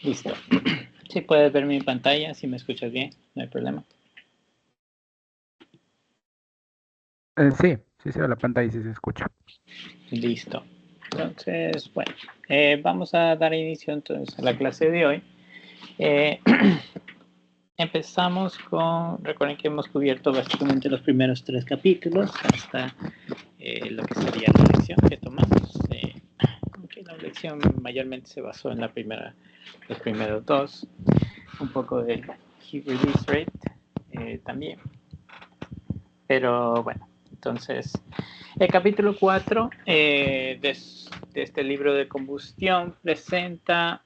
Listo. Si puedes ver mi pantalla, si me escuchas bien, no hay problema. Sí, se ve la pantalla y sí se escucha. Listo. Entonces, bueno, vamos a dar inicio entonces a la clase de hoy. Empezamos con, recuerden que hemos cubierto básicamente los primeros 3 capítulos hasta lo que sería la lección que tomamos. Aunque la lección mayormente se basó en los primeros 2, un poco del key release rate también. Pero bueno, entonces el capítulo 4 de este libro de combustión presenta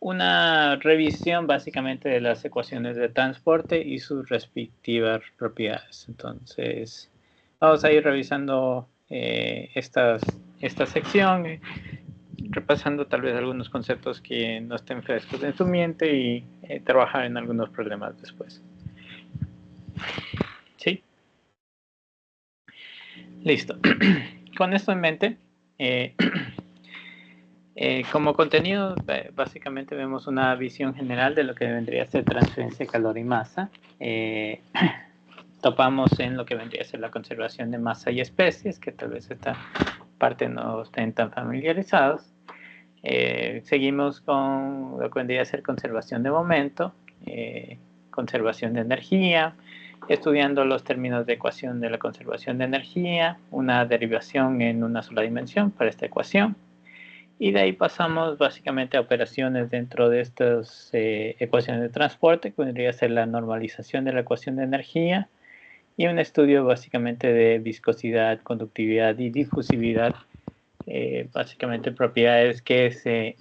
una revisión básicamente de las ecuaciones de transporte y sus respectivas propiedades. Entonces vamos a ir revisando esta sección, repasando tal vez algunos conceptos que no estén frescos en su mente y trabajar en algunos problemas después. ¿Sí? Listo. Con esto en mente, como contenido, básicamente vemos una visión general de lo que vendría a ser transferencia de calor y masa. Topamos en lo que vendría a ser la conservación de masa y especies, que tal vez esta parte no estén tan familiarizados. Seguimos con lo que vendría a ser conservación de momento, conservación de energía, estudiando los términos de ecuación de la conservación de energía, una derivación en una sola dimensión para esta ecuación, y de ahí pasamos básicamente a operaciones dentro de estas ecuaciones de transporte, que vendría a ser la normalización de la ecuación de energía, y un estudio básicamente de viscosidad, conductividad y difusividad, básicamente propiedades que se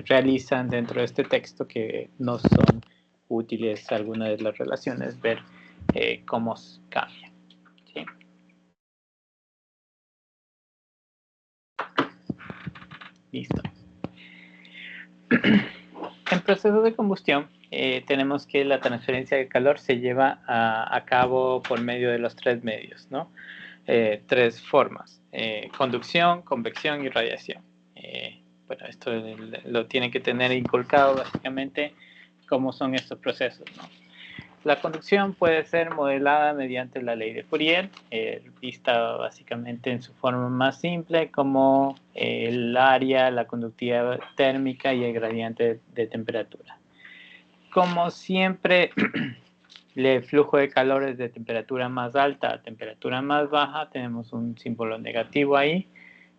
realizan dentro de este texto que no son útiles algunas de las relaciones, ver cómo cambian. ¿Sí? Listo. En proceso de combustión tenemos que la transferencia de calor se lleva a cabo por medio de los 3 medios, ¿no? 3 formas: conducción, convección y radiación. Bueno, esto lo tienen que tener inculcado básicamente cómo son estos procesos, ¿no? La conducción puede ser modelada mediante la ley de Fourier, vista básicamente en su forma más simple como el área, la conductividad térmica y el gradiente de temperatura. Como siempre, el flujo de calor es de temperatura más alta a temperatura más baja, tenemos un símbolo negativo ahí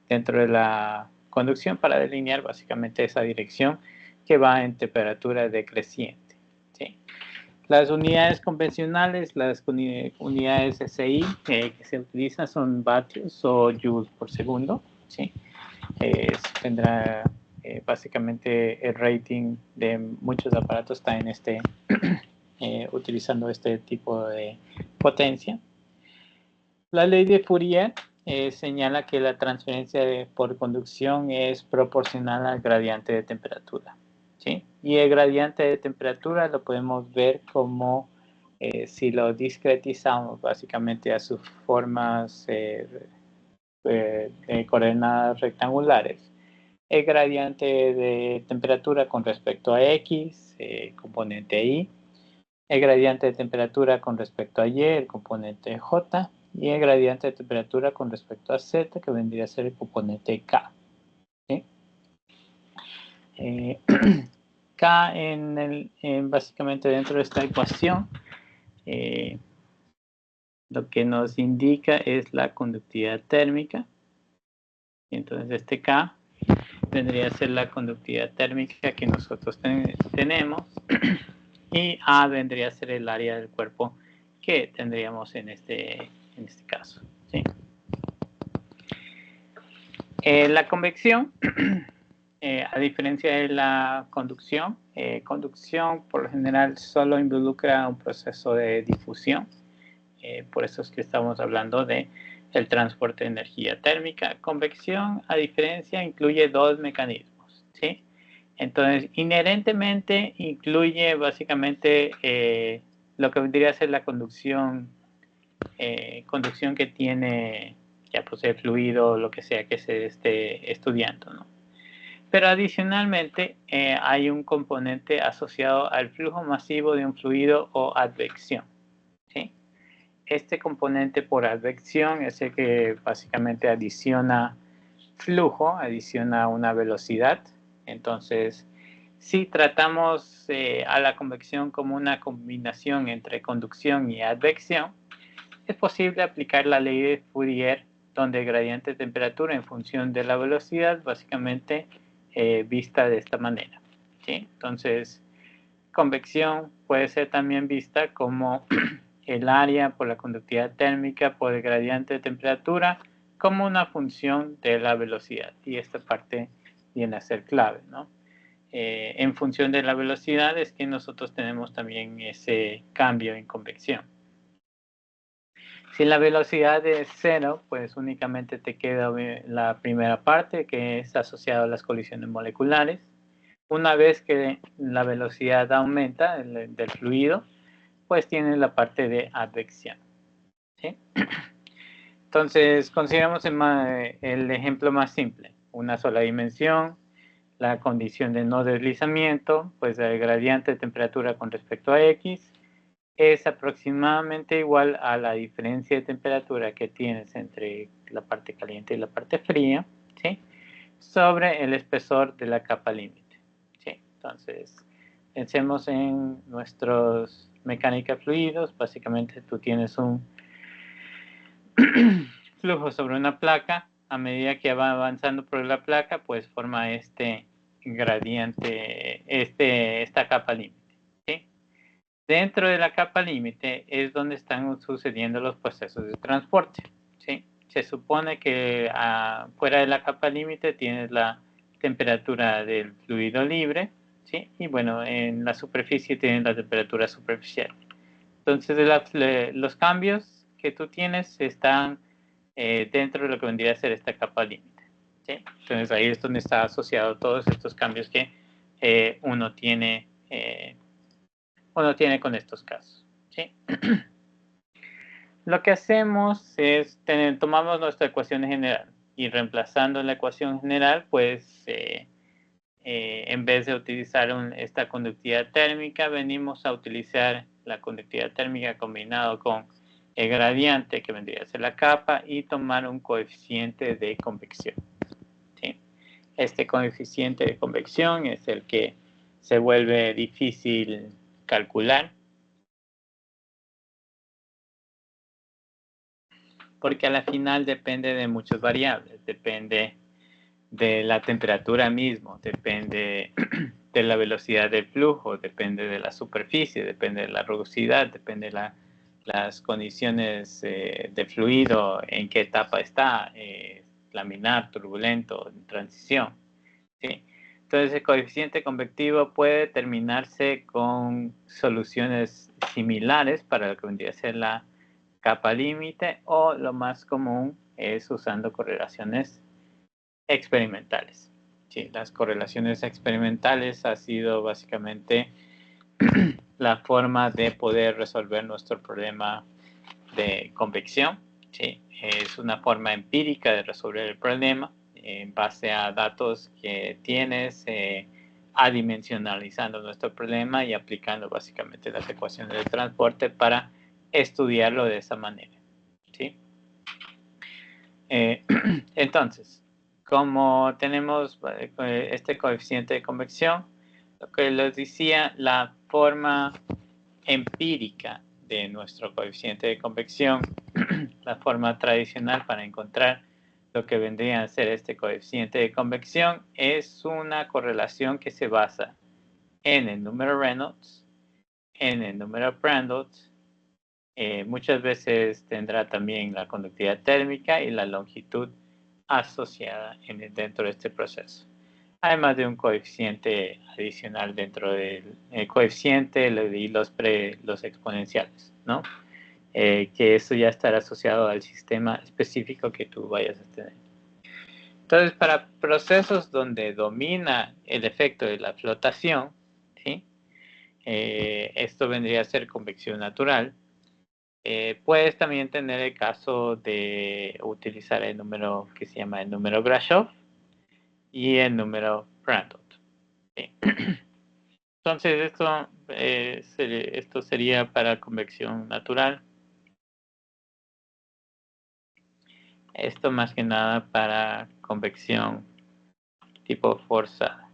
dentro de la conducción para delinear básicamente esa dirección que va en temperatura decreciente. ¿Sí? Las unidades convencionales, las unidades SI que se utilizan son vatios o joules por segundo. ¿Sí? Tendrá básicamente el rating de muchos aparatos está en utilizando este tipo de potencia. La ley de Fourier señala que la transferencia por conducción es proporcional al gradiente de temperatura. ¿Sí? Y el gradiente de temperatura lo podemos ver como si lo discretizamos básicamente a sus formas de coordenadas rectangulares. El gradiente de temperatura con respecto a X, componente Y, el gradiente de temperatura con respecto a Y, el componente J, y el gradiente de temperatura con respecto a Z, que vendría a ser el componente K. ¿Sí? K básicamente dentro de esta ecuación lo que nos indica es la conductividad térmica. Entonces este K vendría a ser la conductividad térmica que nosotros tenemos y A vendría a ser el área del cuerpo que tendríamos en este caso. ¿Sí? La convección, a diferencia de la conducción por lo general solo involucra un proceso de difusión. Por eso es que estamos hablando de el transporte de energía térmica. Convección, a diferencia, incluye 2 mecanismos. ¿Sí? Entonces, inherentemente incluye básicamente lo que vendría a ser la conducción que tiene ya posee fluido, lo que sea que se esté estudiando, ¿no? Pero adicionalmente hay un componente asociado al flujo masivo de un fluido o advección, ¿sí? Este componente por advección es el que básicamente adiciona flujo, adiciona una velocidad. Entonces, si tratamos a la convección como una combinación entre conducción y advección, es posible aplicar la ley de Fourier, donde el gradiente de temperatura en función de la velocidad, básicamente vista de esta manera, ¿sí? Entonces, convección puede ser también vista como el área por la conductividad térmica por el gradiente de temperatura como una función de la velocidad. Y esta parte viene a ser clave, ¿no? En función de la velocidad es que nosotros tenemos también ese cambio en convección. Si la velocidad es 0, pues únicamente te queda la primera parte, que es asociada a las colisiones moleculares. Una vez que la velocidad aumenta del fluido, pues tienes la parte de advección, ¿sí? Entonces, consideramos el ejemplo más simple. Una sola dimensión, la condición de no deslizamiento, pues el gradiente de temperatura con respecto a X, es aproximadamente igual a la diferencia de temperatura que tienes entre la parte caliente y la parte fría, ¿sí? Sobre el espesor de la capa límite, ¿sí? Entonces, pensemos en nuestros mecánica de fluidos. Básicamente tú tienes un flujo sobre una placa. A medida que va avanzando por la placa, pues forma este gradiente, esta capa límite, ¿sí? Dentro de la capa límite es donde están sucediendo los procesos de transporte, ¿sí? Se supone que fuera de la capa límite tienes la temperatura del fluido libre, ¿sí? Y bueno, en la superficie tienes la temperatura superficial. Entonces, los cambios que tú tienes están dentro de lo que vendría a ser esta capa límite, ¿sí? Entonces, ahí es donde está asociado todos estos cambios que uno tiene con estos casos, ¿sí? Lo que hacemos es tomamos nuestra ecuación general y reemplazando la ecuación general, pues en vez de utilizar esta conductividad térmica, venimos a utilizar la conductividad térmica combinado con el gradiente, que vendría a ser la capa, y tomar un coeficiente de convección, ¿sí? Este coeficiente de convección es el que se vuelve difícil calcular, porque a la final depende de muchas variables, depende de la temperatura mismo, depende de la velocidad del flujo, depende de la superficie, depende de la rugosidad, depende de las condiciones de fluido, en qué etapa está, laminar, turbulento, en transición, ¿sí? Entonces el coeficiente convectivo puede determinarse con soluciones similares para lo que vendría a ser la capa límite, o lo más común es usando correlaciones experimentales. Sí, las correlaciones experimentales ha sido básicamente la forma de poder resolver nuestro problema de convección. Sí, es una forma empírica de resolver el problema en base a datos que tienes, adimensionalizando nuestro problema y aplicando básicamente las ecuaciones de transporte para estudiarlo de esa manera, ¿sí? Entonces, como tenemos este coeficiente de convección, lo que les decía, la forma empírica de nuestro coeficiente de convección, la forma tradicional para encontrar lo que vendría a ser este coeficiente de convección, es una correlación que se basa en el número Reynolds, en el número Prandtl. Muchas veces tendrá también la conductividad térmica y la longitud asociada dentro de este proceso. Además de un coeficiente adicional dentro del coeficiente y los exponenciales, ¿no? Que eso ya estará asociado al sistema específico que tú vayas a tener. Entonces, para procesos donde domina el efecto de la flotación, ¿sí? Esto vendría a ser convección natural. Puedes también tener el caso de utilizar el número que se llama el número Grashof y el número Randolph. ¿Sí? Entonces, esto sería para convección natural. Esto más que nada para convección tipo forzada.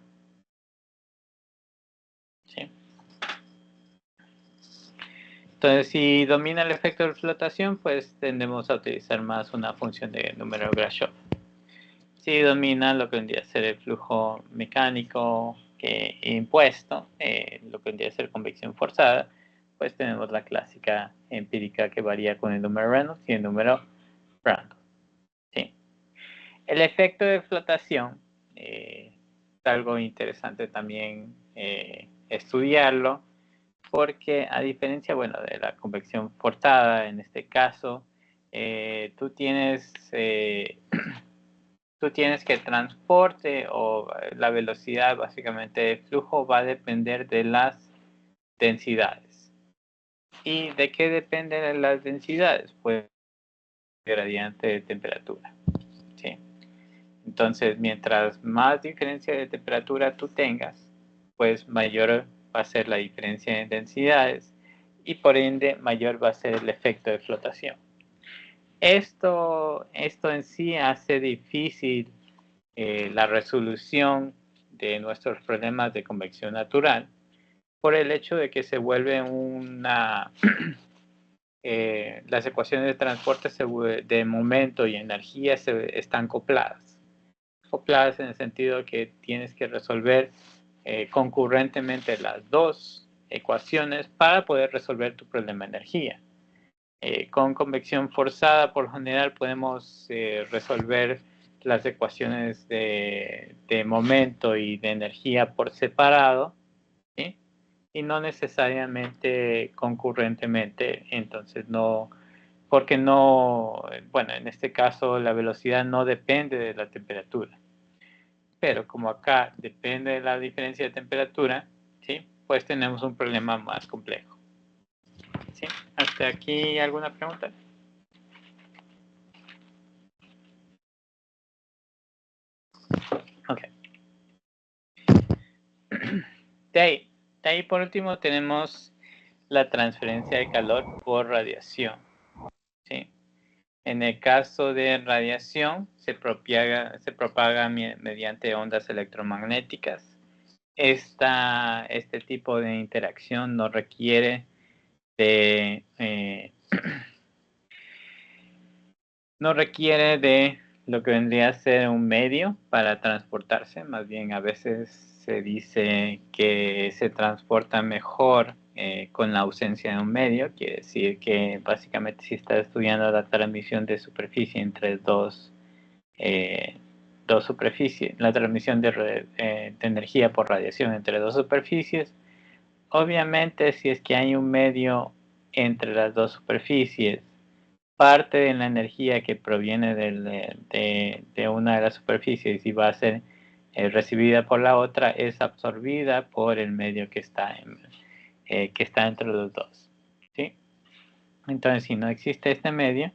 ¿Sí? Entonces, si domina el efecto de flotación, pues tendemos a utilizar más una función de número de Grashof. Si domina lo que vendría a ser el flujo mecánico impuesto, lo que vendría a ser convección forzada, pues tenemos la clásica empírica que varía con el número Reynolds y el número Randolph. ¿Sí? El efecto de flotación es algo interesante también estudiarlo, porque a diferencia, bueno, de la convección forzada, en este caso, tú tienes que el transporte o la velocidad básicamente del flujo va a depender de las densidades. ¿Y de qué dependen las densidades? Pues gradiente de temperatura. ¿Sí? Entonces, mientras más diferencia de temperatura tú tengas, pues mayor va a ser la diferencia en densidades y por ende mayor va a ser el efecto de flotación. Esto en sí hace difícil la resolución de nuestros problemas de convección natural por el hecho de que se vuelve las ecuaciones de transporte de momento y energía están copladas en el sentido que tienes que resolver concurrentemente las dos ecuaciones para poder resolver tu problema de energía. Con convección forzada, por lo general, podemos resolver las ecuaciones de momento y de energía por separado, ¿sí? Y no necesariamente concurrentemente. Entonces, porque bueno, en este caso la velocidad no depende de la temperatura. Pero como acá depende de la diferencia de temperatura, ¿sí? Pues tenemos un problema más complejo. ¿Sí? ¿Hasta aquí alguna pregunta? Ok. De ahí por último tenemos la transferencia de calor por radiación. ¿Sí? En el caso de radiación se propaga mediante ondas electromagnéticas. Este tipo de interacción no requiere de lo que vendría a ser un medio para transportarse, más bien a veces se dice que se transporta mejor con la ausencia de un medio, quiere decir que básicamente si está estudiando la transmisión de superficie entre dos superficies, la transmisión de energía por radiación entre dos superficies, obviamente si es que hay un medio entre las dos superficies, parte de la energía que proviene de una de las superficies y va a ser recibida por la otra es absorbida por el medio que está entre los dos. ¿Sí? Entonces, si no existe este medio,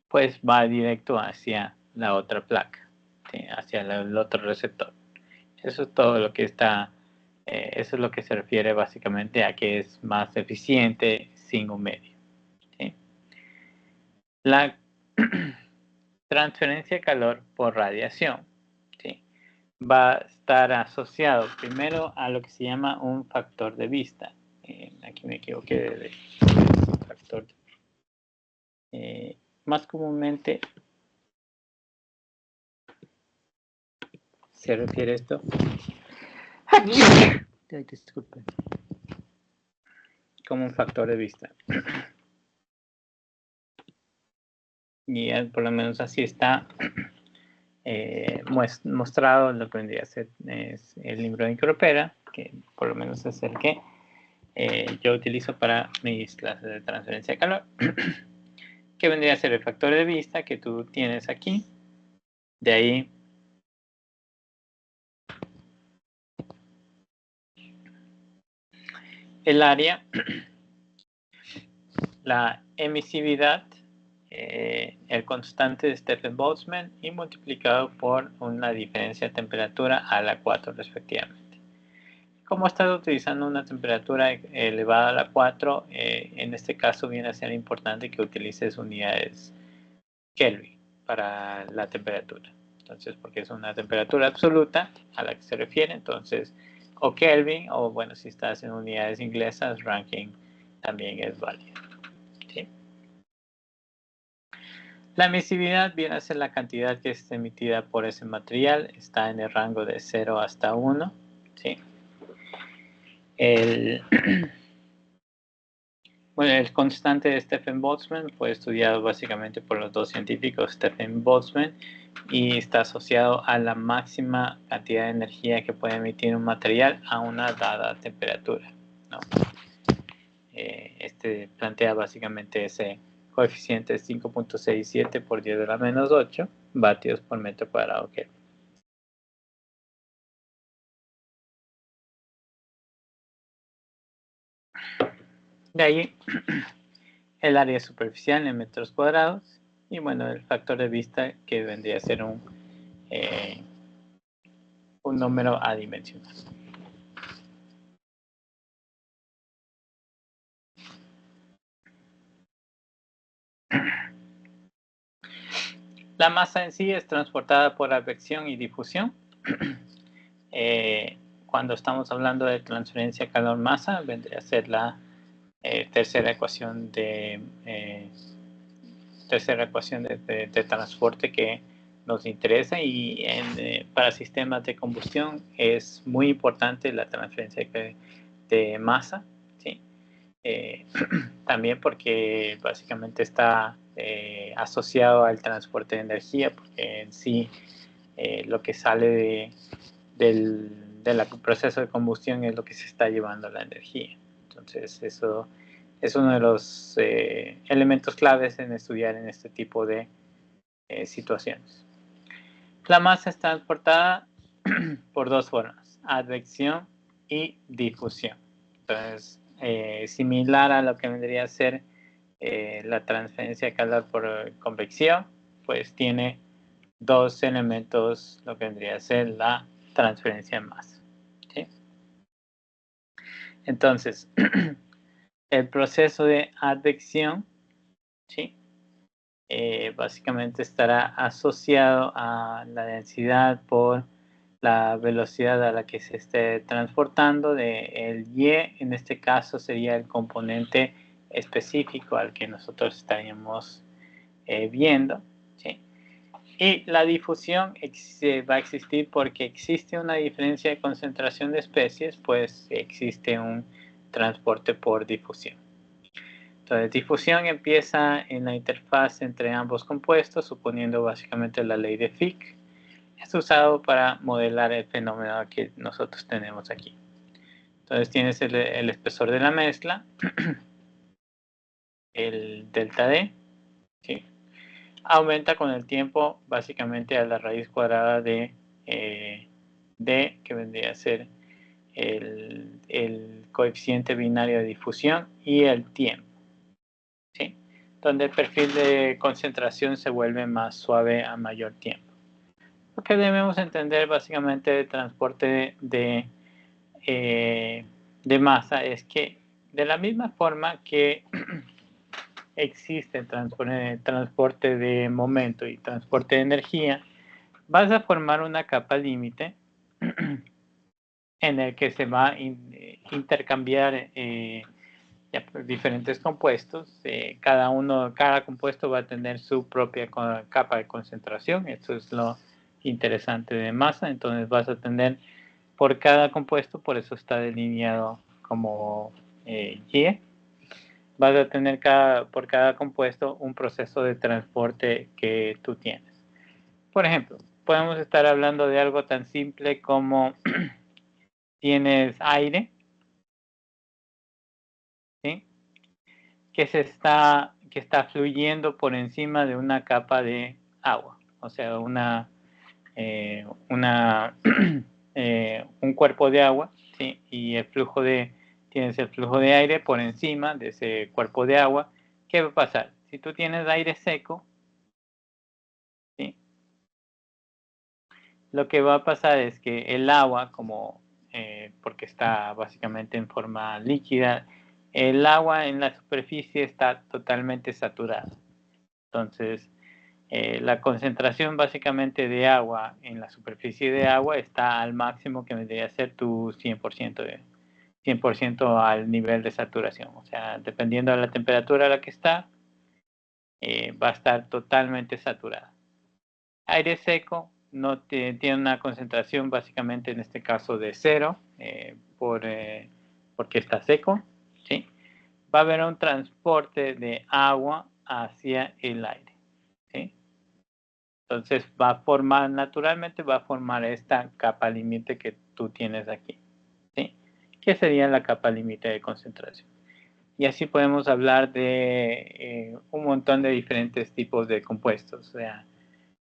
pues va directo hacia la otra placa, ¿sí? Hacia el otro receptor. Eso es todo lo que eso es lo que se refiere básicamente a que es más eficiente sin un medio. ¿Sí? La transferencia de calor por radiación, ¿sí? Va a estar asociado primero a lo que se llama un factor de vista. Aquí me equivoqué de factor. Más comúnmente se refiere a esto. Disculpen. Como un factor de vista. Y por lo menos así está mostrado lo que vendría a ser es el libro de Micropera, que por lo menos es el que yo utilizo para mis clases de transferencia de calor, que vendría a ser el factor de vista que tú tienes aquí. De ahí el área, la emisividad el constante de Stefan-Boltzmann y multiplicado por una diferencia de temperatura a la 4 respectivamente. Como estás utilizando una temperatura elevada a la 4, en este caso viene a ser importante que utilices unidades Kelvin para la temperatura. Entonces, porque es una temperatura absoluta a la que se refiere, entonces, o Kelvin, o bueno, si estás en unidades inglesas, Rankine también es válido. ¿Sí? La emisividad viene a ser la cantidad que es emitida por ese material, está en el rango de 0 hasta 1. ¿Sí? Bueno, el constante de Stefan-Boltzmann fue estudiado básicamente por los dos científicos Stefan-Boltzmann y está asociado a la máxima cantidad de energía que puede emitir un material a una dada temperatura, ¿no? Este plantea básicamente ese coeficiente de 5.67 por 10 a la menos 8 vatios por metro cuadrado Kelvin. De ahí el área superficial en metros cuadrados y bueno, el factor de vista que vendría a ser un número adimensional. La masa en sí es transportada por advección y difusión. Cuando estamos hablando de transferencia calor-masa, vendría a ser la tercera ecuación de transporte que nos interesa y para sistemas de combustión es muy importante la transferencia de masa, ¿sí? También porque básicamente está asociado al transporte de energía, porque en sí lo que sale del proceso de combustión es lo que se está llevando la energía. Entonces eso es uno de los elementos claves en estudiar en este tipo de situaciones. La masa es transportada por dos formas, advección y difusión. Entonces, similar a lo que vendría a ser la transferencia de calor por convección, pues tiene dos elementos, lo que vendría a ser la transferencia de masa. ¿Sí? Entonces, el proceso de advección, ¿sí? Básicamente estará asociado a la densidad por la velocidad a la que se esté transportando. El Y, en este caso, sería el componente específico al que nosotros estaríamos viendo. ¿Sí? Y la difusión va a existir porque existe una diferencia de concentración de especies, pues existe un transporte por difusión. Entonces, difusión empieza en la interfaz entre ambos compuestos, suponiendo básicamente la ley de Fick. Es usado para modelar el fenómeno que nosotros tenemos aquí. Entonces, tienes el espesor de la mezcla, el delta D, ¿sí? Aumenta con el tiempo básicamente a la raíz cuadrada de D, que vendría a ser el coeficiente binario de difusión y el tiempo, ¿sí? Donde el perfil de concentración se vuelve más suave a mayor tiempo. Lo que debemos entender básicamente del transporte de masa es que de la misma forma que existe transporte de momento y transporte de energía, vas a formar una capa límite en el que se va a intercambiar diferentes compuestos. Cada compuesto va a tener su propia capa de concentración. Esto es lo interesante de masa. Entonces vas a tener por cada compuesto, por eso está delineado como Y, vas a tener por cada compuesto un proceso de transporte que tú tienes. Por ejemplo, podemos estar hablando de algo tan simple como tienes aire, ¿sí? que está fluyendo por encima de una capa de agua, o sea, un cuerpo de agua, ¿sí? Y tienes el flujo de aire por encima de ese cuerpo de agua. ¿Qué va a pasar? Si tú tienes aire seco, ¿sí? Lo que va a pasar es que el agua, porque está básicamente en forma líquida, el agua en la superficie está totalmente saturada. Entonces, la concentración básicamente de agua en la superficie de agua está al máximo que vendría a ser tu 100% al nivel de saturación. O sea, dependiendo de la temperatura a la que está, va a estar totalmente saturada. Aire seco no tiene una concentración básicamente en este caso de 0 porque está seco, ¿sí? Va a haber un transporte de agua hacia el aire, ¿sí? Entonces naturalmente va a formar esta capa límite que tú tienes aquí, ¿sí? Que sería la capa límite de concentración. Y así podemos hablar de un montón de diferentes tipos de compuestos, o sea,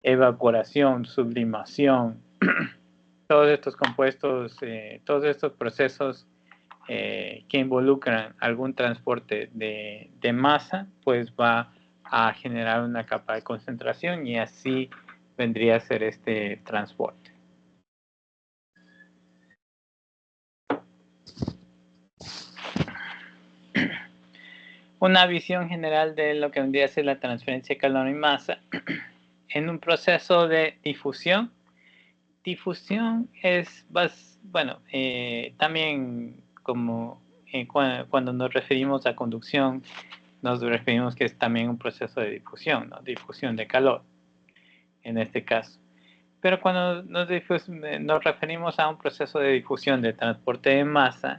evaporación, sublimación, todos estos compuestos, todos estos procesos que involucran algún transporte de masa, pues va a generar una capa de concentración y así vendría a ser este transporte. Una visión general de lo que vendría a ser la transferencia de calor y masa en un proceso de difusión. Difusión es, bueno, también como cuando nos referimos a conducción, nos referimos que es también un proceso de difusión, ¿no? Difusión de calor, en este caso. Pero cuando nos referimos a un proceso de difusión de transporte de masa,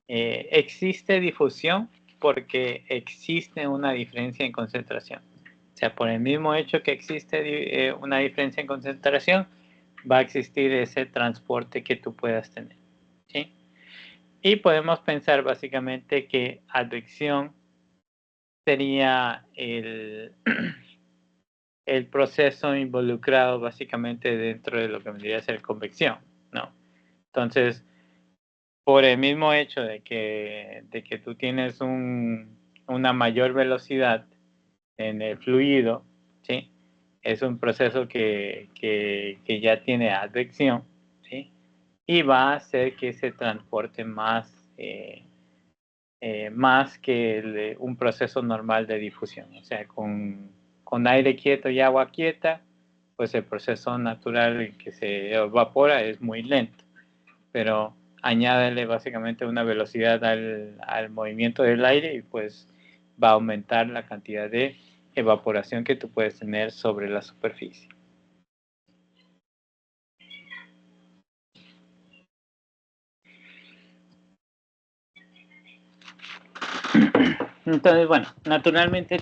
existe difusión porque existe una diferencia en concentración. O sea, por el mismo hecho que existe una diferencia en concentración, va a existir ese transporte que tú puedas tener, ¿sí? Y podemos pensar básicamente que advección sería el proceso involucrado básicamente dentro de lo que vendría a ser convección, ¿no? Entonces, por el mismo hecho de que tú tienes una mayor velocidad en el fluido, ¿sí? Es un proceso que ya tiene advección, ¿sí? Y va a hacer que se transporte más que un proceso normal de difusión. O sea, con aire quieto y agua quieta, pues el proceso natural en que se evapora es muy lento. Pero añádele básicamente una velocidad al movimiento del aire y pues va a aumentar la cantidad de evaporación que tú puedes tener sobre la superficie. Entonces, bueno, naturalmente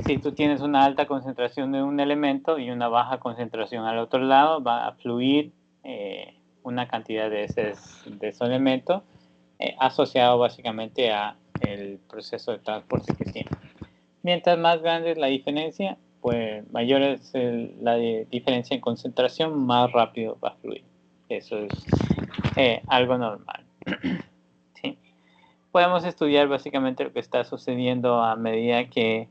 si tú tienes una alta concentración de un elemento y una baja concentración al otro lado, va a fluir una cantidad de ese elemento asociado básicamente a el proceso de transporte que tiene. Mientras más grande es la diferencia, pues mayor es la diferencia en concentración, más rápido va a fluir. Eso es algo normal. ¿Sí? Podemos estudiar básicamente lo que está sucediendo a medida que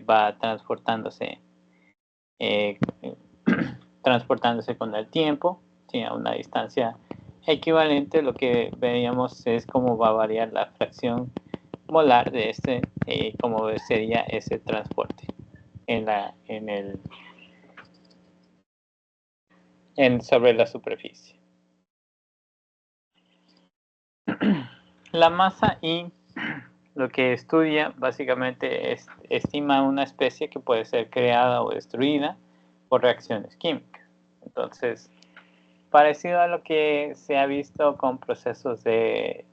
va transportándose con el tiempo, ¿sí? A una distancia equivalente. Lo que veíamos es cómo va a variar la fracción molar de cómo sería ese transporte sobre la superficie. La masa I lo que estudia básicamente estima una especie que puede ser creada o destruida por reacciones químicas. Entonces, parecido a lo que se ha visto con procesos de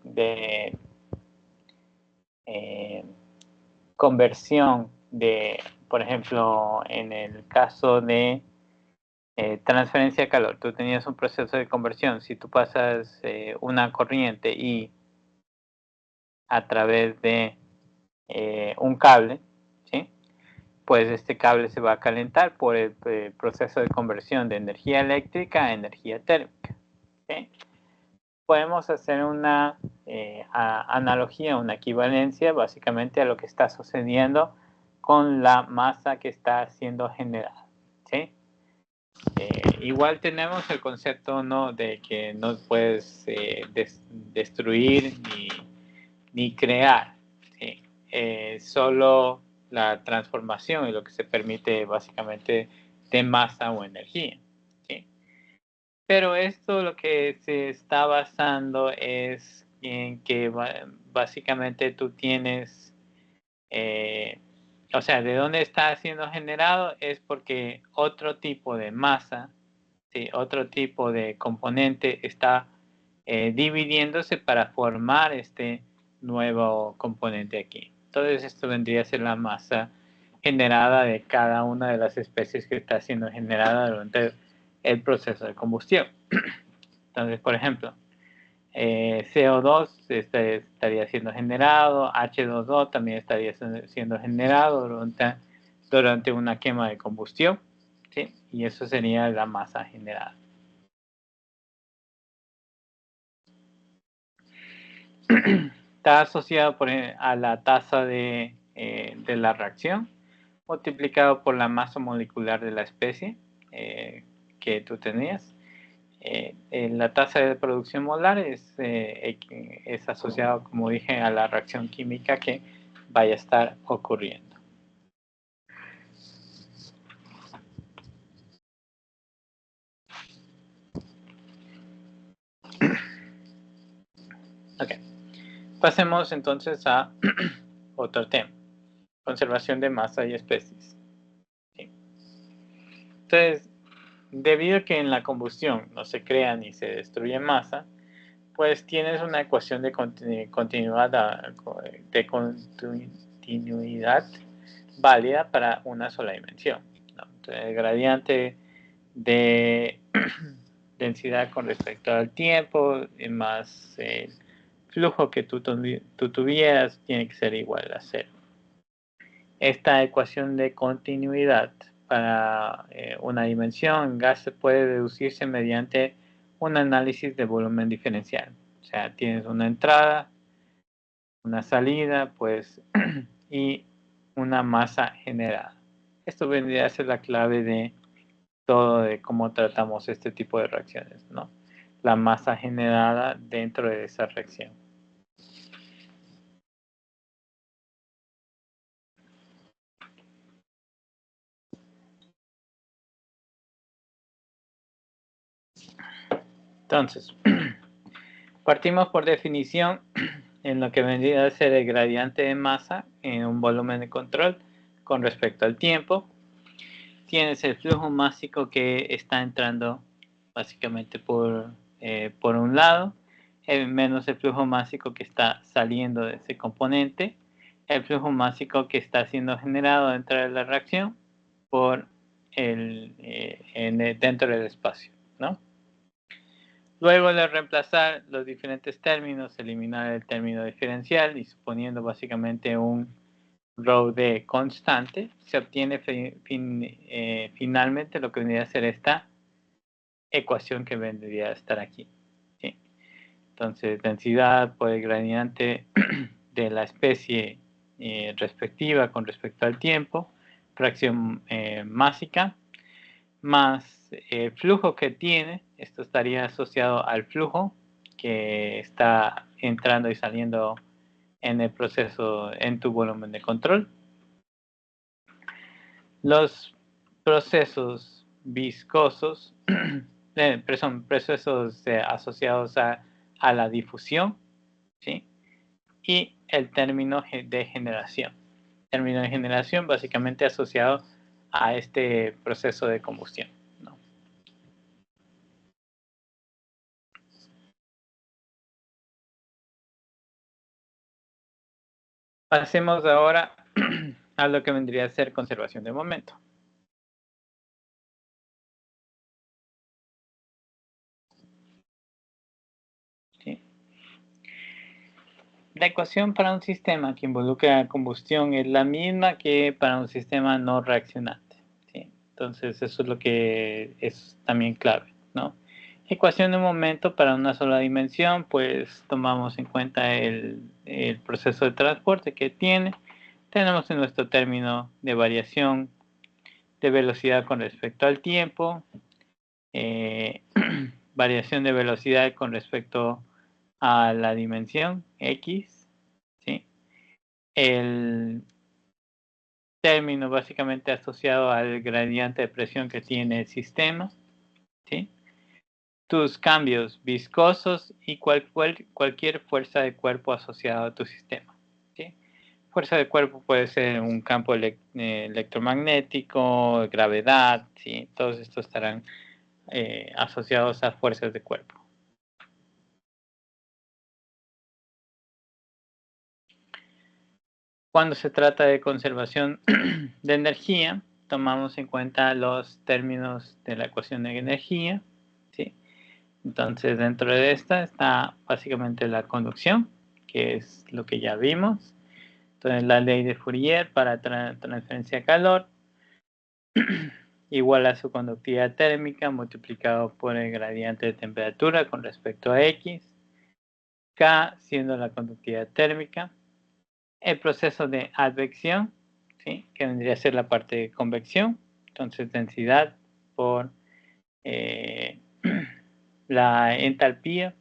conversión por ejemplo, en el caso de transferencia de calor, tú tenías un proceso de conversión. Si tú pasas una corriente y a través de un cable, ¿sí? Pues este cable se va a calentar por el proceso de conversión de energía eléctrica a energía térmica, ¿sí? Podemos hacer una analogía, una equivalencia básicamente a lo que está sucediendo con la masa que está siendo generada, ¿sí? Igual tenemos el concepto, ¿no?, de que no puedes destruir ni crear, ¿sí? Solo la transformación es lo que se permite básicamente de masa o energía, ¿sí? Pero esto lo que se está basando es en que básicamente tú tienes, o sea, de dónde está siendo generado es porque otro tipo de masa, ¿sí?, otro tipo de componente está dividiéndose para formar este nuevo componente aquí. Entonces esto vendría a ser la masa generada de cada una de las especies que está siendo generada durante el proceso de combustión. Entonces, por ejemplo, CO2 estaría siendo generado, H2O también estaría siendo generado durante una quema de combustión, ¿sí? Y eso sería la masa generada. Está asociado a la tasa de la reacción multiplicado por la masa molecular de la especie que tú tenías. La tasa de producción molar es asociado, como dije, a la reacción química que vaya a estar ocurriendo. Ok. Pasemos entonces a otro tema. Conservación de masa y especies. ¿Sí? Entonces, debido a que en la combustión no se crea ni se destruye masa, pues tienes una ecuación de continuidad válida para una sola dimensión, ¿no? Entonces, el gradiente de densidad con respecto al tiempo más el flujo que tú tuvieras tiene que ser igual a 0. Esta ecuación de continuidad para una dimensión en gas puede deducirse mediante un análisis de volumen diferencial. O sea, tienes una entrada, una salida, pues, y una masa generada. Esto vendría a ser la clave de todo de cómo tratamos este tipo de reacciones, ¿no? La masa generada dentro de esa reacción. Entonces, partimos por definición en lo que vendría a ser el gradiente de masa en un volumen de control con respecto al tiempo. Tienes el flujo másico que está entrando básicamente por un lado, menos el flujo másico que está saliendo de ese componente, el flujo másico que está siendo generado dentro de la reacción por dentro del espacio, ¿no? Luego de reemplazar los diferentes términos, eliminar el término diferencial y suponiendo básicamente un rho de constante, se obtiene finalmente lo que vendría a ser esta ecuación que vendría a estar aquí, ¿sí? Entonces, densidad por el gradiente de la especie respectiva con respecto al tiempo, fracción másica, más el flujo que tiene, esto estaría asociado al flujo que está entrando y saliendo en el proceso, en tu volumen de control. Los procesos viscosos son procesos asociados a la difusión, ¿sí? Y el término de generación. Término de generación básicamente asociado a este proceso de combustión, ¿no? Pasemos ahora a lo que vendría a ser conservación de momento. ¿Sí? La ecuación para un sistema que involucra combustión es la misma que para un sistema no reaccionante, ¿sí? Entonces eso es lo que es también clave, ¿no? Ecuación de momento para una sola dimensión, pues tomamos en cuenta el proceso de transporte que tiene, tenemos en nuestro término de variación de velocidad con respecto al tiempo, variación de velocidad con respecto a la dimensión X, ¿sí? El término básicamente asociado al gradiente de presión que tiene el sistema, ¿sí? Tus cambios viscosos y cualquier fuerza de cuerpo asociado a tu sistema, ¿sí? Fuerza de cuerpo puede ser un campo electromagnético, gravedad, ¿sí? Todos estos estarán asociados a fuerzas de cuerpo. Cuando se trata de conservación de energía, tomamos en cuenta los términos de la ecuación de energía, ¿sí? Entonces, dentro de esta está básicamente la conducción, que es lo que ya vimos. Entonces, la ley de Fourier para transferencia de calor igual a su conductividad térmica multiplicado por el gradiente de temperatura con respecto a X, K siendo la conductividad térmica. El proceso de advección, ¿sí? Que vendría a ser la parte de convección, entonces densidad por la entalpía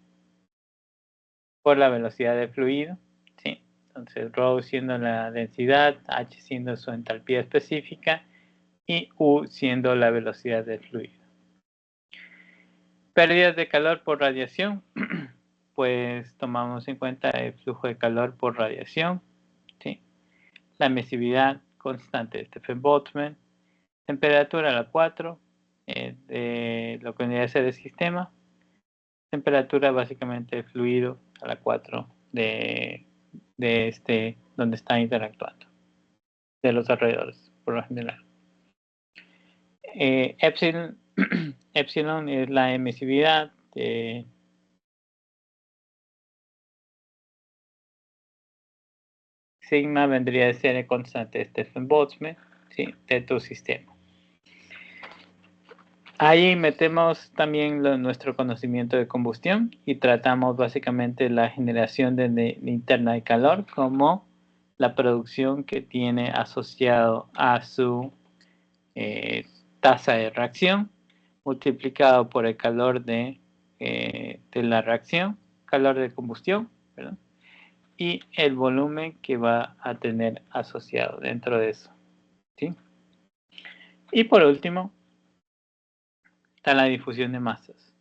por la velocidad del fluido, ¿sí? Entonces ρ siendo la densidad, h siendo su entalpía específica y u siendo la velocidad del fluido. Pérdidas de calor por radiación, pues tomamos en cuenta el flujo de calor por radiación, ¿sí? La emisividad constante de Stefan-Boltzmann, temperatura a la 4 de lo que vendría a ser el sistema, temperatura básicamente del fluido a la 4 de donde está interactuando, de los alrededores, por lo general. Epsilon, epsilon es la emisividad de sigma vendría a ser el constante de Stefan-Boltzmann, ¿sí? De tu sistema. Ahí metemos también nuestro conocimiento de combustión y tratamos básicamente la generación de interna de calor como la producción que tiene asociado a su tasa de reacción multiplicado por el calor de la reacción, calor de combustión, ¿verdad? Y el volumen que va a tener asociado dentro de eso, ¿sí? Y por último, está la difusión de masas.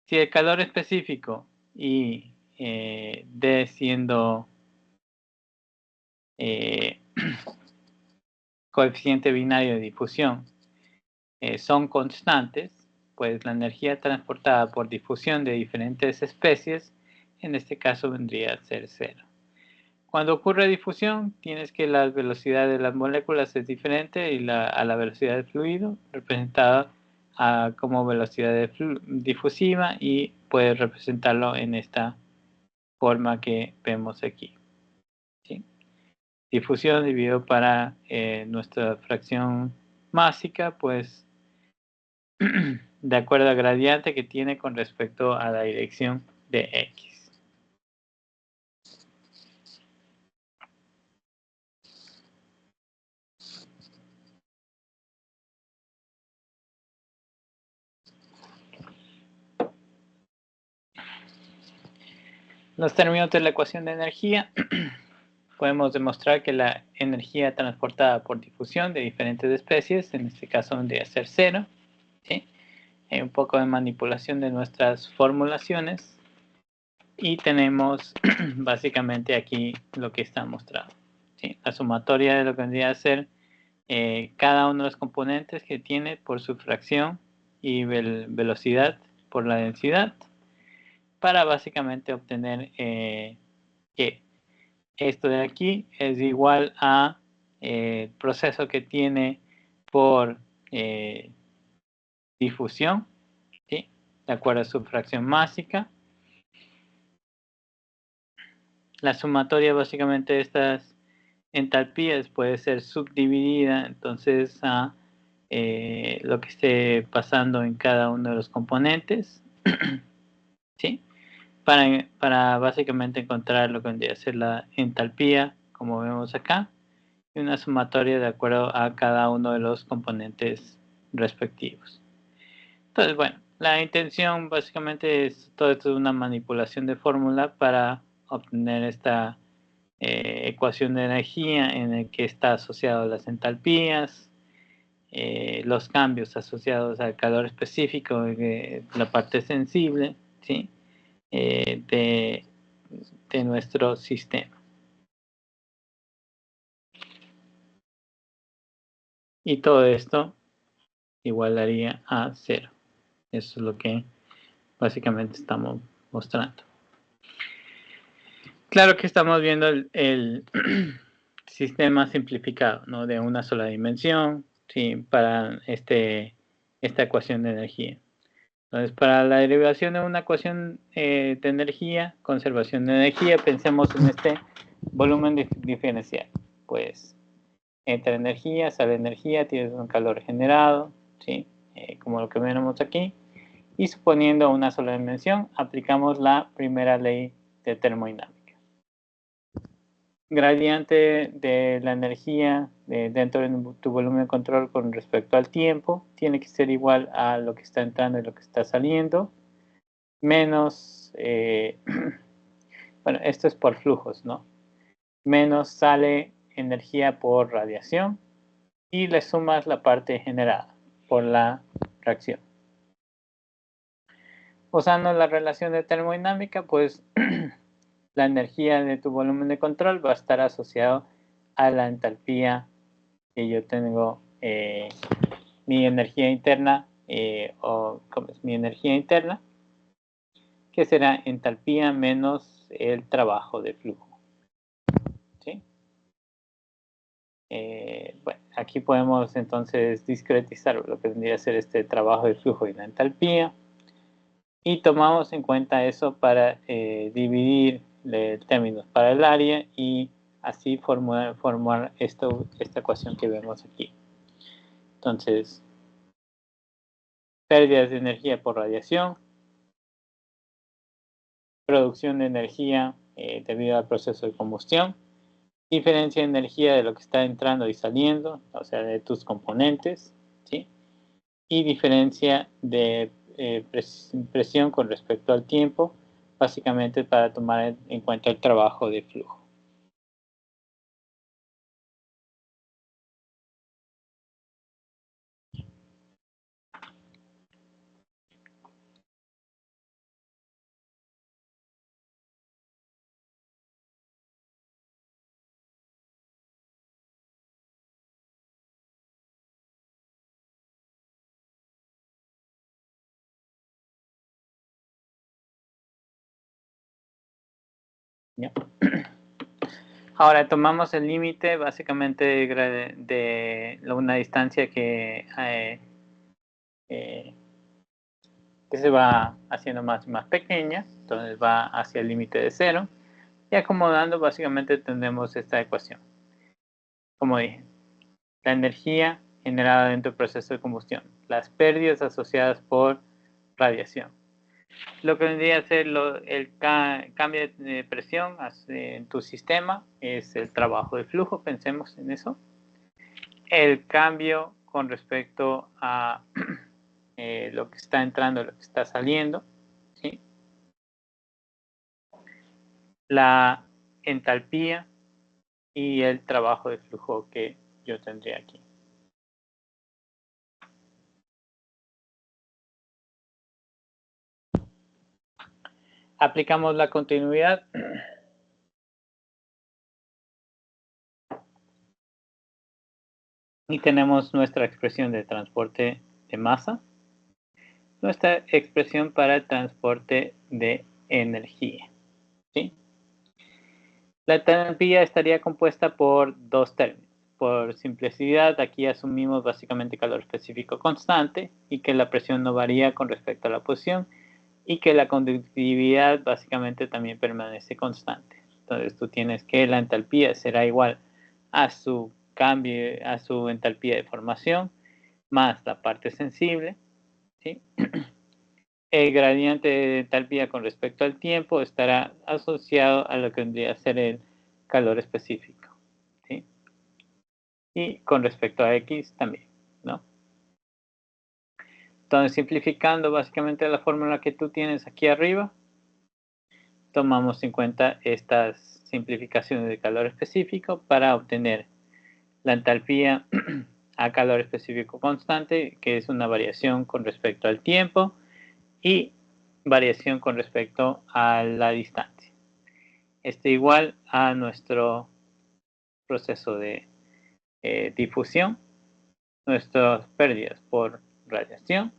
Si el calor específico y D siendo coeficiente binario de difusión son constantes, pues la energía transportada por difusión de diferentes especies, en este caso vendría a ser cero. Cuando ocurre difusión, tienes que la velocidad de las moléculas es diferente y a la velocidad del fluido, representada como velocidad difusiva, y puedes representarlo en esta forma que vemos aquí, ¿sí? Difusión dividido para nuestra fracción másica, pues de acuerdo al gradiente que tiene con respecto a la dirección de X. Los términos de la ecuación de energía, podemos demostrar que la energía transportada por difusión de diferentes especies, en este caso vendría a ser cero, ¿sí? Hay un poco de manipulación de nuestras formulaciones y tenemos básicamente aquí lo que está mostrado, ¿sí? La sumatoria de lo que vendría a ser cada uno de los componentes que tiene por su fracción y velocidad por la densidad, para básicamente obtener que esto de aquí es igual a el proceso que tiene por difusión, ¿sí? De acuerdo a su fracción másica. La sumatoria básicamente de estas entalpías puede ser subdividida entonces a lo que esté pasando en cada uno de los componentes, ¿sí? Para básicamente encontrar lo que vendría a ser la entalpía, como vemos acá, y una sumatoria de acuerdo a cada uno de los componentes respectivos. Entonces, bueno, la intención básicamente es todo esto es una manipulación de fórmula para obtener esta ecuación de energía en el que está asociado las entalpías, los cambios asociados al calor específico, la parte sensible, ¿sí? de nuestro sistema. Y todo esto igualaría a 0. Eso es lo que básicamente estamos mostrando. Claro que estamos viendo el sistema simplificado, ¿no? De una sola dimensión, ¿sí? Para esta ecuación de energía. Entonces, para la derivación de una ecuación de energía, conservación de energía, pensemos en este volumen diferencial. Pues entra energía, sale energía, tienes un calor generado, ¿sí? Como lo que vemos aquí. Y suponiendo una sola dimensión, aplicamos la primera ley de termodinámica. Gradiente de la energía dentro de tu volumen de control con respecto al tiempo tiene que ser igual a lo que está entrando y lo que está saliendo, menos, bueno, esto es por flujos, ¿no? Menos sale energía por radiación y le sumas la parte generada por la reacción. Usando la relación de termodinámica, pues la energía de tu volumen de control va a estar asociado a la entalpía que yo tengo, mi energía interna, mi energía interna, que será entalpía menos el trabajo de flujo. ¿Sí? Bueno, aquí podemos entonces discretizar lo que tendría que ser este trabajo de flujo y la entalpía. Y tomamos en cuenta eso para dividir términos para el área y así formar esta ecuación que vemos aquí. Entonces, pérdidas de energía por radiación, producción de energía debido al proceso de combustión, diferencia de energía de lo que está entrando y saliendo, o sea, de tus componentes, ¿sí? Y diferencia de presión con respecto al tiempo, básicamente para tomar en cuenta el trabajo de flujo. ¿Ya? Ahora tomamos el límite básicamente de una distancia que se va haciendo más y más pequeña, entonces va hacia el límite de 0 y acomodando básicamente tendremos esta ecuación. Como dije, la energía generada dentro del proceso de combustión, las pérdidas asociadas por radiación. Lo que vendría a ser el cambio de presión en tu sistema es el trabajo de flujo, pensemos en eso. El cambio con respecto a lo que está entrando, lo que está saliendo, ¿sí? La entalpía y el trabajo de flujo que yo tendría aquí. Aplicamos la continuidad. Y tenemos nuestra expresión de transporte de masa, nuestra expresión para el transporte de energía, ¿sí? La entalpía estaría compuesta por dos términos. Por simplicidad, aquí asumimos básicamente calor específico constante y que la presión no varía con respecto a la posición y que la conductividad básicamente también permanece constante. Entonces tú tienes que la entalpía será igual a su cambio, a su entalpía de formación más la parte sensible, ¿sí? El gradiente de entalpía con respecto al tiempo estará asociado a lo que vendría a ser el calor específico, ¿sí? y con respecto a X también, ¿no? Entonces, simplificando básicamente la fórmula que tú tienes aquí arriba, tomamos en cuenta estas simplificaciones de calor específico para obtener la entalpía a calor específico constante, que es una variación con respecto al tiempo y variación con respecto a la distancia. Esto igual a nuestro proceso de difusión, nuestras pérdidas por radiación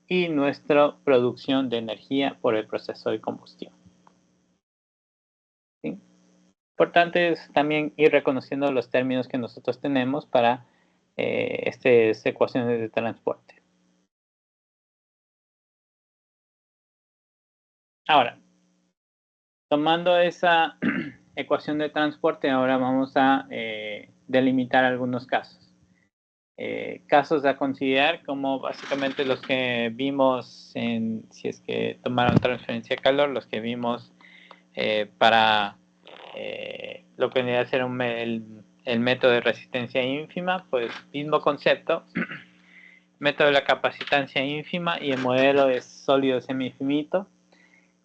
y nuestra producción de energía por el proceso de combustión. ¿Sí? Importante es también ir reconociendo los términos que nosotros tenemos para estas ecuaciones de transporte. Ahora, tomando esa ecuación de transporte, ahora vamos a delimitar algunos casos. Casos a considerar como básicamente los que vimos si es que tomaron transferencia de calor, los que vimos para lo que vendría a ser el método de resistencia ínfima, pues mismo concepto, método de la capacitancia ínfima y el modelo es sólido semi-infinito.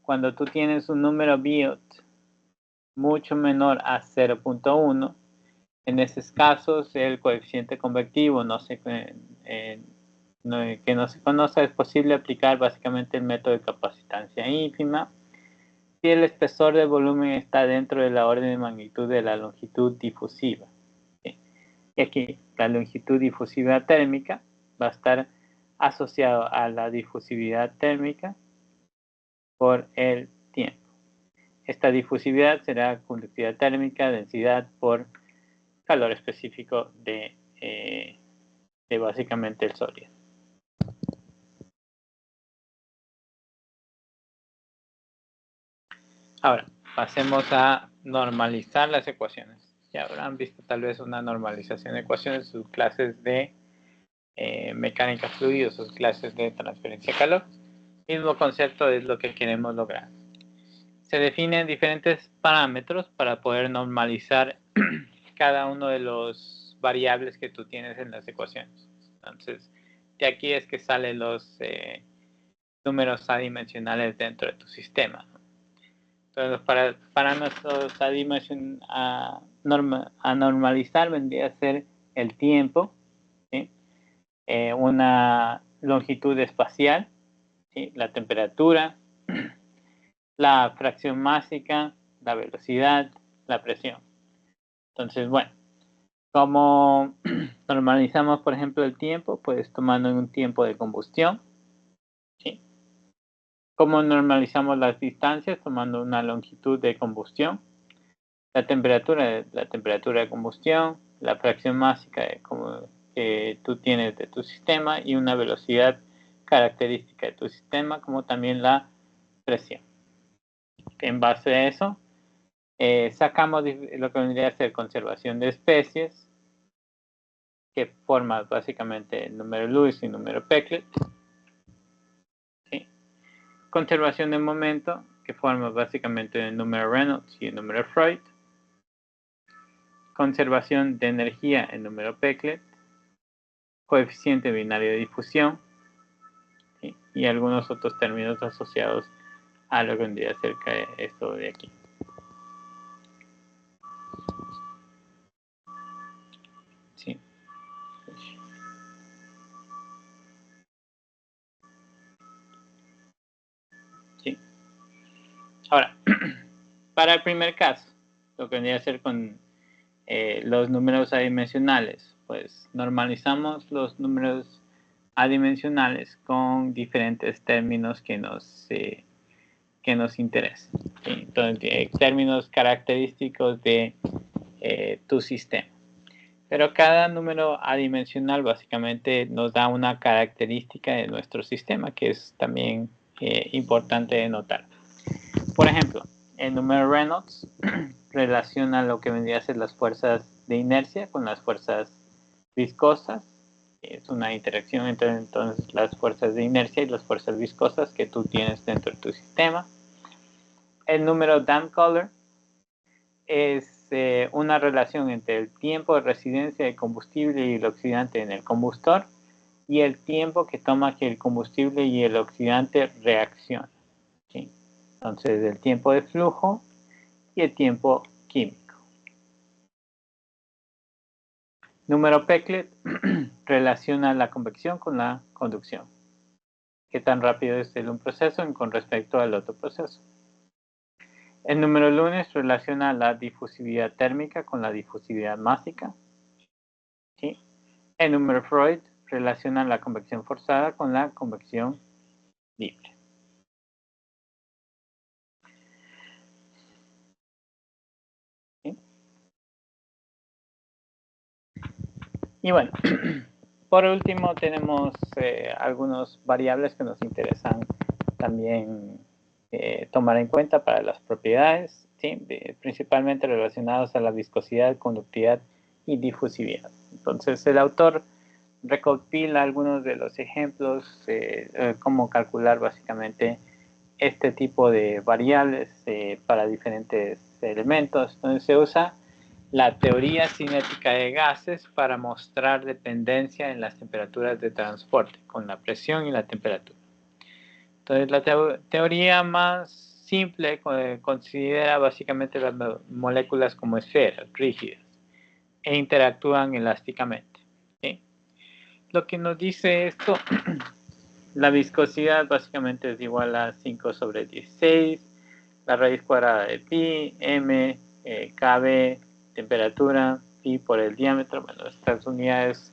Cuando tú tienes un número Biot mucho menor a 0.1, en esos casos el coeficiente convectivo que no se conoce, es posible aplicar básicamente el método de capacitancia ínfima si el espesor del volumen está dentro de la orden de magnitud de la longitud difusiva. ¿Sí? Y aquí la longitud difusiva térmica va a estar asociado a la difusividad térmica por el tiempo. Esta difusividad será conductividad térmica, densidad por calor específico de básicamente el sólido. Ahora, pasemos a normalizar las ecuaciones. Ya habrán visto tal vez una normalización de ecuaciones en sus clases de mecánica fluida, sus clases de transferencia de calor. Mismo concepto es lo que queremos lograr. Se definen diferentes parámetros para poder normalizar cada uno de los variables que tú tienes en las ecuaciones. Entonces, de aquí es que salen los números adimensionales dentro de tu sistema. Entonces, los parámetros a normalizar vendría a ser el tiempo, ¿sí? Una longitud espacial, ¿sí? La temperatura, la fracción másica, la velocidad, la presión. Entonces, bueno, como normalizamos, por ejemplo, el tiempo, pues tomando un tiempo de combustión, ¿sí? Como normalizamos las distancias, tomando una longitud de combustión, la temperatura de combustión, la fracción másica que tú tienes de tu sistema y una velocidad característica de tu sistema, como también la presión. En base a eso, sacamos lo que vendría a ser conservación de especies, que forma básicamente el número Lewis y el número Peclet. ¿Sí? Conservación de momento, que forma básicamente el número Reynolds y el número Freud. Conservación de energía, el número Peclet. Coeficiente binario de difusión, ¿sí? Y algunos otros términos asociados a lo que vendría cerca de esto de aquí. ¿Sí? ¿Sí? Ahora, para el primer caso, lo que vendría a ser con los números adimensionales, pues normalizamos los números adimensionales con diferentes términos que nos interesan. ¿Sí? Entonces, términos característicos de tu sistema. Pero cada número adimensional básicamente nos da una característica de nuestro sistema que es también importante de notar. Por ejemplo, el número Reynolds relaciona lo que vendría a ser las fuerzas de inercia con las fuerzas viscosas. Es una interacción entre entonces las fuerzas de inercia y las fuerzas viscosas que tú tienes dentro de tu sistema. El número Dampf-Color es una relación entre el tiempo de residencia del combustible y el oxidante en el combustor y el tiempo que toma que el combustible y el oxidante reaccionen. ¿Sí? Entonces, el tiempo de flujo y el tiempo químico. Número Peclet relaciona la convección con la conducción. ¿Qué tan rápido es un proceso con respecto al otro proceso? El número Lunes relaciona la difusividad térmica con la difusividad másica. ¿Sí? El número Freud relaciona la convección forzada con la convección libre. ¿Sí? Y bueno, por último tenemos algunas variables que nos interesan también tomar en cuenta para las propiedades, ¿sí? Principalmente relacionadas a la viscosidad, conductividad y difusividad. Entonces el autor recopila algunos de los ejemplos de cómo calcular básicamente este tipo de variables para diferentes elementos. Entonces se usa la teoría cinética de gases para mostrar dependencia en las temperaturas de transporte con la presión y la temperatura. Entonces la teoría más simple considera básicamente las moléculas como esferas rígidas e interactúan elásticamente. ¿Sí? Lo que nos dice esto, la viscosidad básicamente es igual a 5 sobre 16, la raíz cuadrada de pi, m, kb, temperatura, pi por el diámetro. Bueno, estas unidades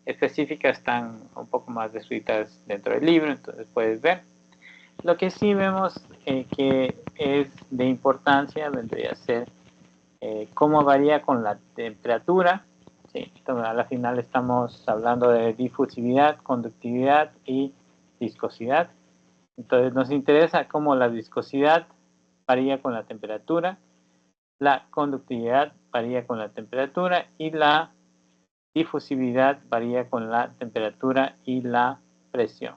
específicas están un poco más descritas dentro del libro, entonces puedes ver. Lo que sí vemos que es de importancia vendría a ser cómo varía con la temperatura. Sí, entonces, a la final estamos hablando de difusividad, conductividad y viscosidad. Entonces nos interesa cómo la viscosidad varía con la temperatura, la conductividad varía con la temperatura y la difusividad varía con la temperatura y la presión.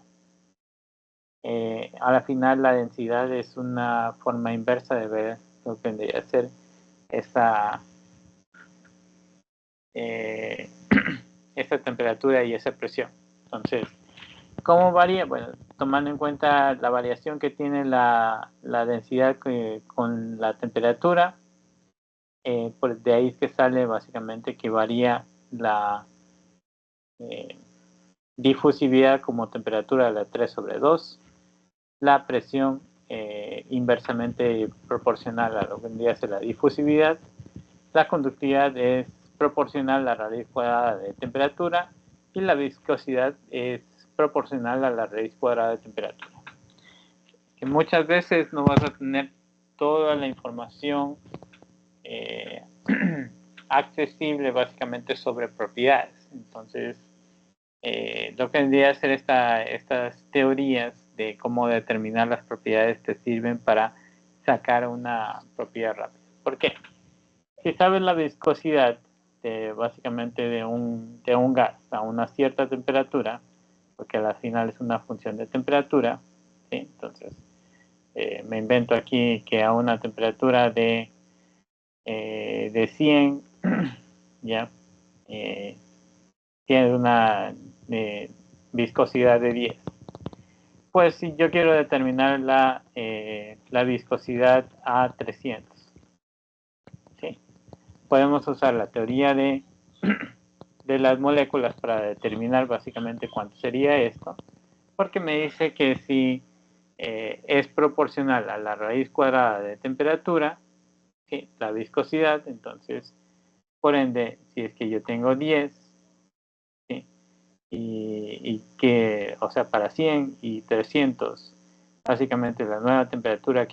A la final la densidad es una forma inversa de ver lo que vendría a ser esta temperatura y esa presión. Entonces, ¿cómo varía? Bueno, tomando en cuenta la variación que tiene la densidad con la temperatura, pues de ahí es que sale básicamente que varía la difusividad como temperatura de la 3 sobre 2, la presión inversamente proporcional a lo que vendría a ser la difusividad, la conductividad es proporcional a la raíz cuadrada de temperatura y la viscosidad es proporcional a la raíz cuadrada de temperatura. Que muchas veces no vas a tener toda la información accesible básicamente sobre propiedades. Entonces, lo que vendría a ser estas teorías de cómo determinar las propiedades te sirven para sacar una propiedad rápida. ¿Por qué? Si sabes la viscosidad básicamente de un gas a una cierta temperatura, porque al final es una función de temperatura, ¿sí? Entonces me invento aquí que a una temperatura de 100 ya tiene una viscosidad de 10. Pues si yo quiero determinar la viscosidad a 300, ¿sí? Podemos usar la teoría de las moléculas para determinar básicamente cuánto sería esto, porque me dice que si es proporcional a la raíz cuadrada de temperatura, ¿sí? La viscosidad, entonces, por ende, si es que yo tengo 10, ¿sí? y que, o sea, para 100 y 300, básicamente la nueva temperatura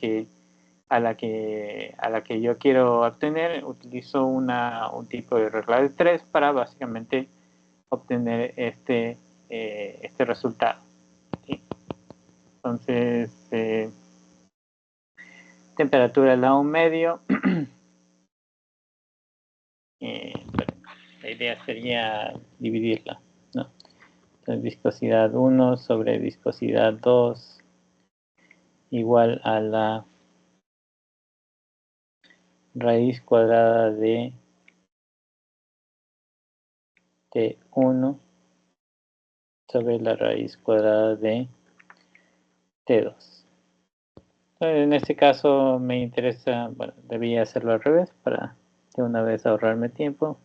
a la que yo quiero obtener, utilizo un tipo de regla de 3 para básicamente obtener este resultado. ¿Sí? Entonces, temperatura de lado medio. La idea sería dividirla, ¿no? Entonces, viscosidad 1 sobre viscosidad 2 igual a la raíz cuadrada de T1 sobre la raíz cuadrada de T2. En este caso me interesa, bueno, debía hacerlo al revés para de una vez ahorrarme tiempo.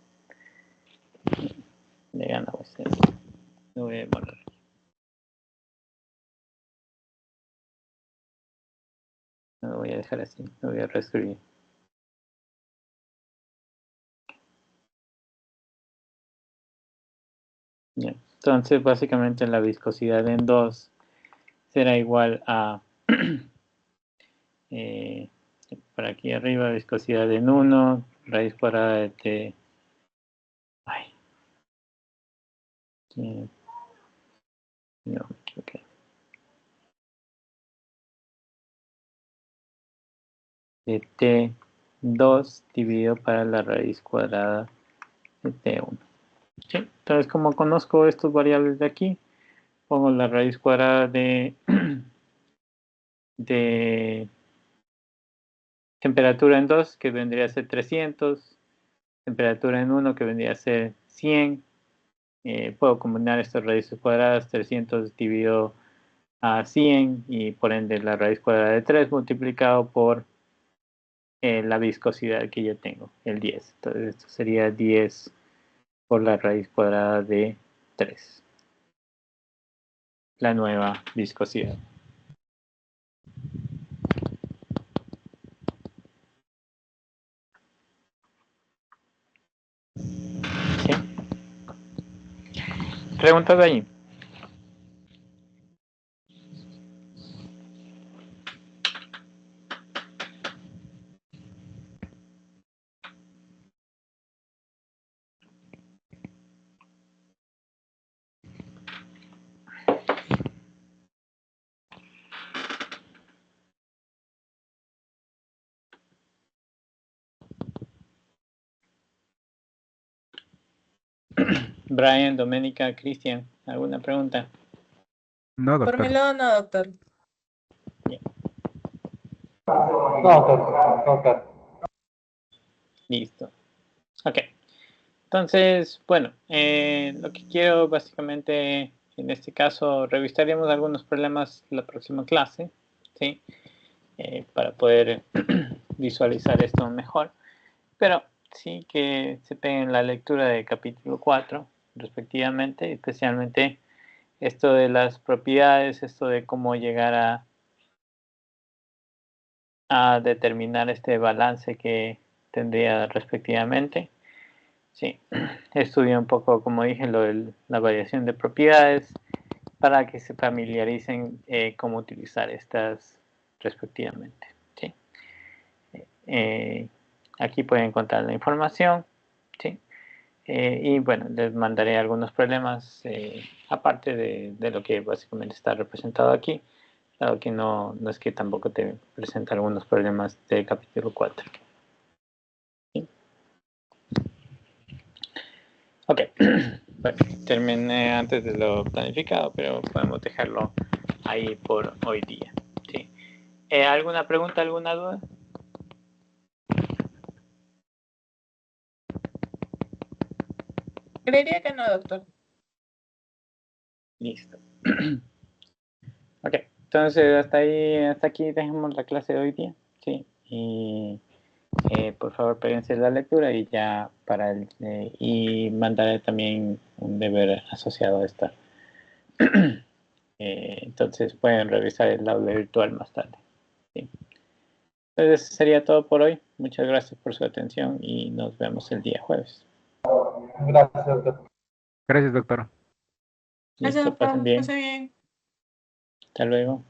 Le ganamos esto. Lo voy a borrar. No lo voy a dejar así, lo voy a reescribir. Bien. Entonces, básicamente la viscosidad en 2 será igual a por aquí arriba, viscosidad en 1, raíz cuadrada de T. Ay. No, me equivoqué. De T2 dividido para la raíz cuadrada de T1. ¿Sí? Entonces, como conozco estos variables de aquí, pongo la raíz cuadrada de temperatura en 2, que vendría a ser 300, temperatura en 1, que vendría a ser 100. Puedo combinar estas raíces cuadradas, 300 dividido a 100, y por ende la raíz cuadrada de 3 multiplicado por la viscosidad que yo tengo, el 10. Entonces esto sería 10 por la raíz cuadrada de 3. La nueva viscosidad. ¿Sí? ¿Preguntas de ahí? Brian, Doménica, Cristian, ¿alguna pregunta? No, Por mi doctor. lado, no, doctor. Bien. No, doctor. Listo. Ok. Entonces, bueno, lo que quiero básicamente, en este caso, revisaremos algunos problemas en la próxima clase, ¿sí? Para poder visualizar esto mejor. Pero sí que se peguen la lectura de capítulo 4, respectivamente, especialmente esto de las propiedades, esto de cómo llegar a determinar este balance que tendría respectivamente. Sí, estudié un poco, como dije, lo de la variación de propiedades para que se familiaricen cómo utilizar estas respectivamente. ¿Sí? Aquí pueden encontrar la información. ¿Sí? Y bueno, les mandaré algunos problemas aparte de lo que básicamente está representado aquí. Claro que no es que tampoco te presenta algunos problemas del capítulo 4. ¿Sí? Ok, bueno, terminé antes de lo planificado, pero podemos dejarlo ahí por hoy día. ¿Sí? ¿Alguna pregunta, alguna duda? Creería que no, doctor. Listo. Ok, entonces hasta aquí dejemos la clase de hoy día. Sí, y por favor péguense la lectura y ya y mandaré también un deber asociado a esta. Entonces pueden revisar el aula virtual más tarde. ¿Sí? Entonces sería todo por hoy. Muchas gracias por su atención y nos vemos el día jueves. Gracias, doctor. Gracias, doctor. Gracias, Listo, pasen doctor. bien. Pase bien. Hasta luego.